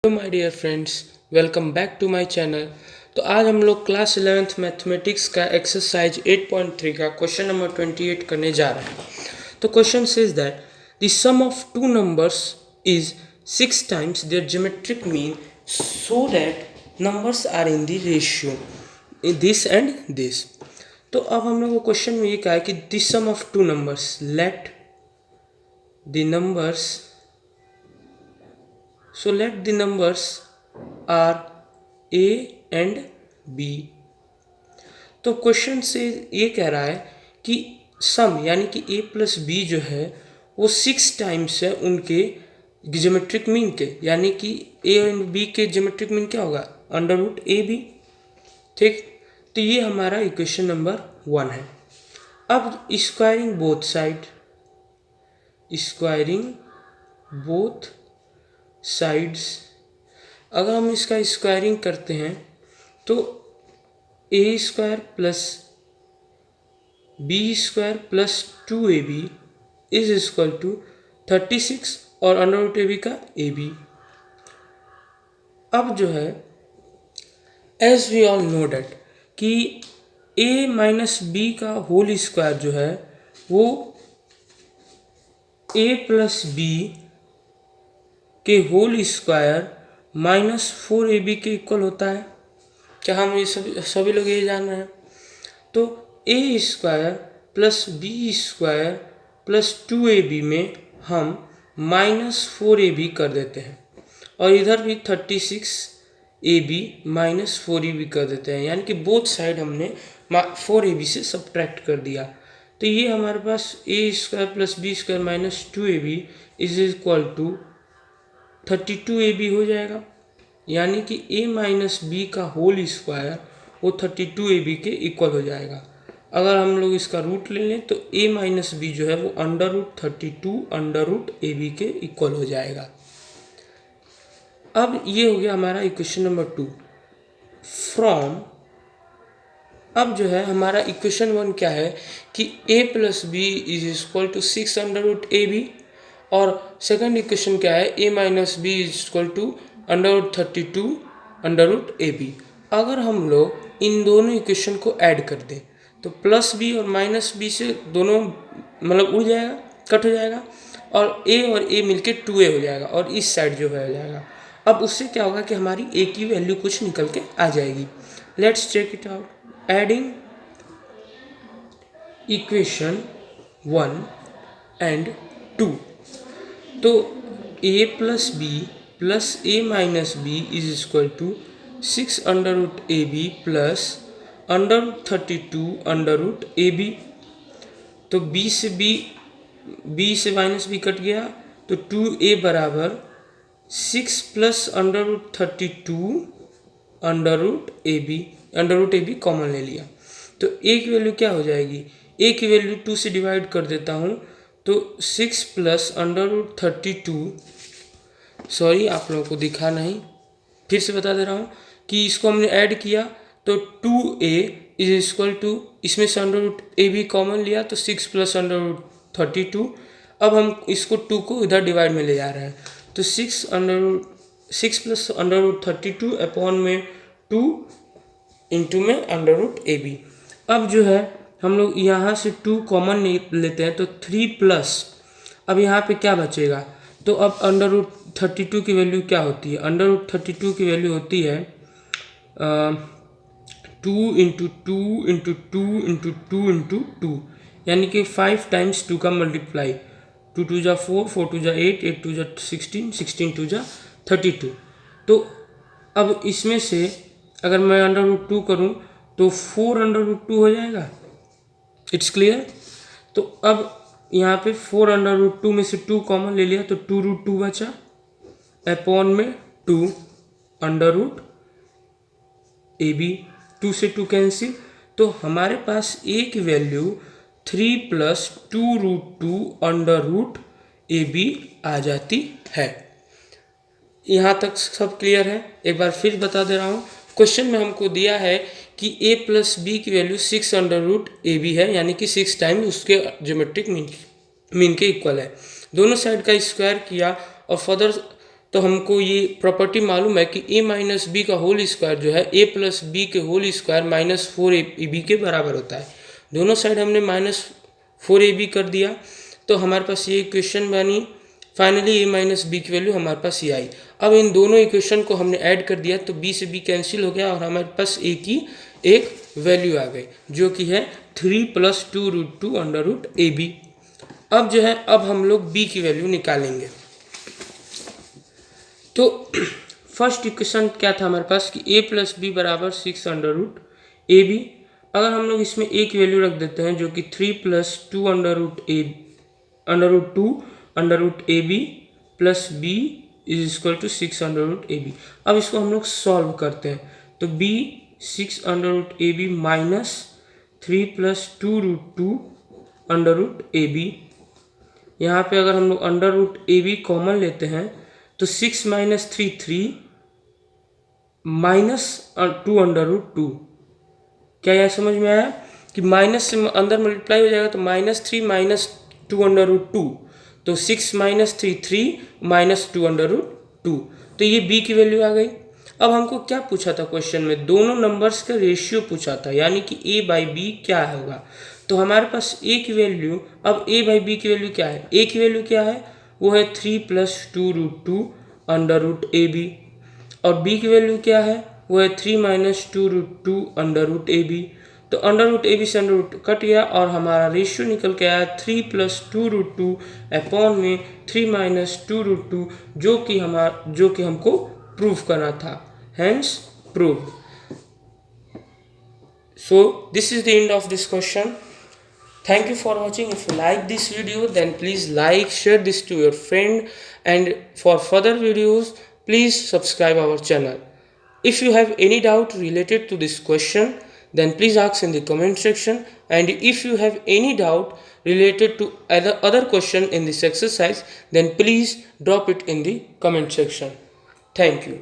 My dear friends, welcome back to my channel. तो आज हम लोग क्लास 11th मैथमेटिक्स का एक्सरसाइज 8.3 का क्वेश्चन नंबर 28 करने जा रहे हैं। तो question says that the sum of two numbers is 6 times their geometric mean so that numbers are in the ratio this and this. तो अब हम लोग को क्वेश्चन में ये कहा है कि the sum of two numbers, let the numbers, so let the numbers are a and b। तो क्वेश्चन से ये कह रहा है कि सम यानी कि a प्लस बी जो है वो 6 टाइम्स है उनके ज्योमेट्रिक मीन के, यानी कि a एंड b के ज्योमेट्रिक मीन क्या होगा, अंडर रूट ए बी। ठीक, तो ये हमारा इक्वेशन नंबर 1 है। अब squaring both side, squaring both sides, अगर हम इसका स्क्वायरिंग करते हैं तो a square plus B square plus 2ab is equal to 36 और अंडर रूट ए बी का ए बी। अब जो है as we all know that कि a माइनस बी का होल स्क्वायर जो है वो a प्लस बी के होल स्क्वायर माइनस 4ab के इक्वल होता है। क्या हम ये सभी लोग ये जान रहे हैं? तो a square plus B square plus 2ab में हम माइनस 4ab कर देते हैं और इधर भी 36ab माइनस 4ab कर देते हैं, यानी कि बोथ साइड हमने 4ab से सब्ट्रैक्ट कर दिया। तो ये हमारे पास a square plus B square minus 2ab is equal to 32ab हो जाएगा, यानी कि a माइनस बी का होल स्क्वायर वो 32ab के इक्वल हो जाएगा। अगर हम लोग इसका रूट ले लें तो a माइनस बी जो है वो अंडर रूट 32 अंडर रूट ए बी के इक्वल हो जाएगा। अब ये हो गया हमारा इक्वेशन नंबर 2 फ्रॉम। अब जो है हमारा इक्वेशन 1 क्या है कि a plus b is equal to 6 under root A b, और सेकंड इक्वेशन क्या है, a minus b is equal to under root 32 under root A b. अगर हम लोग इन दोनों इक्वेशन को ऐड कर दें तो प्लस बी और माइनस बी से दोनों मतलब उड़ जाएगा, कट हो जाएगा, और a मिलके 2a हो जाएगा और इस साइड जो है हो जाएगा। अब उससे क्या होगा कि हमारी a की वैल्यू कुछ निकल के आ जाएगी। Let's check it out. Adding equation 1 and 2, तो a plus b plus a minus b is equal to 6 under root A b plus under root 32 under root A b. तो b से minus b cut गया तो 2a बराबर 6 plus under root 32 under root ए b common ले लिया तो a की value क्या हो जाएगी, a की वैल्यू 2 से डिवाइड कर देता हूँ तो 6 प्लस अंडर रूट 32, सॉरी आप लोगों को दिखा नहीं, फिर से बता दे रहा हूँ कि इसको हमने ऐड किया तो 2a इज इक्वल टू, इसमें से अंडर रूट ए बी कॉमन लिया तो 6 प्लस अंडर रूट 32। अब हम इसको 2 को इधर डिवाइड में ले जा रहे हैं तो 6 प्लस अंडर रूट 32 अपॉन में 2 इंटू में अंडर रूट ए बी। अब जो है हम लोग यहाँ से 2 कॉमन लेते हैं तो 3 प्लस, अब यहाँ पे क्या बचेगा, तो अब अंडर रूट 32 की वैल्यू क्या होती है, अंडर रूट 32 की वैल्यू होती है 2 इंटू 2 इंटू 2 इंटू 2 इंटू 2, यानी कि 5 टाइम्स 2 का मल्टीप्लाई, 2 2 जा 4, 4 2 जा 8, 8 2 जा 16, 16 2 जा 32। तो अब इसमें से अगर मैं अंडर रूट 2 करूँ तो 4 अंडर रूट 2 हो जाएगा। It's clear. तो अब यहाँ पे 4 अंडर रूट 2 में से 2 कॉमन ले लिया तो 2 रूट 2 बचा अपॉन में 2 अंडर रूट ए बी, 2 से 2 कैंसिल, तो हमारे पास a की value 3 plus 2 root 2 under root ए बी आ जाती है। यहाँ तक सब क्लियर है? एक बार फिर बता दे रहा हूँ, क्वेश्चन में हमको दिया है कि a प्लस बी की वैल्यू 6 अंडर रूट ए बी है, यानी कि 6 टाइम उसके ज्योमेट्रिक मीन के इक्वल है। दोनों साइड का स्क्वायर किया और फर्दर तो हमको ये प्रॉपर्टी मालूम है कि a माइनस बी का होल स्क्वायर जो है a प्लस बी के होल स्क्वायर माइनस 4ab के बराबर होता है। दोनों साइड हमने माइनस 4ab कर दिया, तो हमारे पास ये इक्वेशन बनी। फाइनली a माइनस बी की वैल्यू हमारे पास ये आई। अब इन दोनों इक्वेशन को हमने ऐड कर दिया तो b से b कैंसिल हो गया और हमारे पास a की एक वैल्यू आ गई जो कि है 3 + 2√2 √ab। अब जो है अब हम लोग b की वैल्यू निकालेंगे। तो फर्स्ट इक्वेशन क्या था हमारे पास कि a प्लस बी बराबर 6√ab। अगर हम लोग इसमें a की वैल्यू रख देते हैं जो कि 3 + 2 √2 √ab plus b is equal to 6√ab। अब इसको हम लोग सॉल्व करते हैं तो b 6√ab माइनस 3 + 2√2 √ab। यहाँ पे अगर हम लोग √ab कॉमन लेते हैं तो 6 - 3 3 माइनस 2 √2। क्या यह समझ में आया कि माइनस से अंदर मल्टीप्लाई हो जाएगा तो -3 - 2 √2, तो 6 - 3 3 माइनस 2 √2। तो ये b की वैल्यू आ गई। अब हमको क्या पूछा था क्वेश्चन में, दोनों नंबर्स का रेशियो पूछा था, यानी कि a/b क्या होगा। तो हमारे पास a की वैल्यू, अब a/b की वैल्यू क्या है, a की वैल्यू क्या है वो है 3 + 2√2 √ab और b की वैल्यू क्या है वो है 3 - 2√2 √ab। तो √ab से √ कट गया और हमारा रेशियो निकल के आया 3 + 2√2 अपॉन में 3 - 2√2 जो कि हमको प्रूव करना था, hence proved. So this is the end of this question. Thank you for watching. If you like this video then please like, share this to your friend, and for further videos please subscribe our channel. If you have any doubt related to this question then please ask in the comment section, and if you have any doubt related to other question in this exercise then please drop it in the comment section. Thank you.